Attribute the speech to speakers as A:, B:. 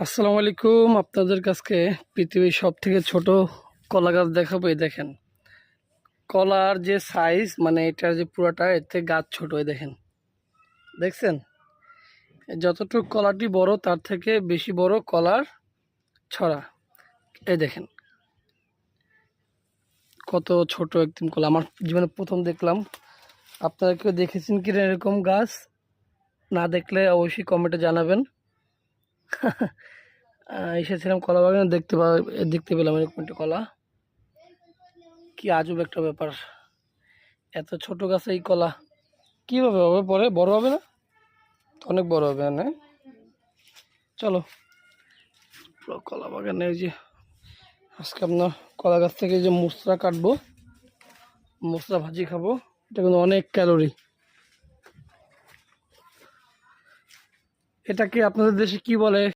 A: আসসালামু আলাইকুম। আপনাদের কাছে পৃথিবীর সব থেকে ছোট কলা গাছ দেখাবো। এই দেখেন কলার যে সাইজ, মানে এটার যে পুরাটা, এর থেকে গাছ ছোট। এই দেখেন, দেখছেন? যতটুকু কলাটি বড় তার থেকে বেশি বড় কলার ছড়া। এই দেখেন কত ছোট একদম কলা। আমার জীবনে প্রথম দেখলাম। আপনারা কেউ দেখেছেন কি এরকম গাছ? না দেখলে অবশ্যই কমেন্টে জানাবেন। এসেছিলাম কলা বাগানে, দেখতে পেলাম এরকম একটা কলা। কি আজব একটা ব্যাপার, এত ছোট গাছে এই কলা কিভাবে হবে? পরে বড় হবে না? অনেক বড় হবে না? চলো পুরো কলা বাগানে, ওই যে আজকে আপনার কলা গাছ থেকে যে মুসরা কাটবো, মুসরা ভাজি খাবো। এটা কিন্তু অনেক ক্যালোরি। এটাকে আপনাদের দেশে কি বলে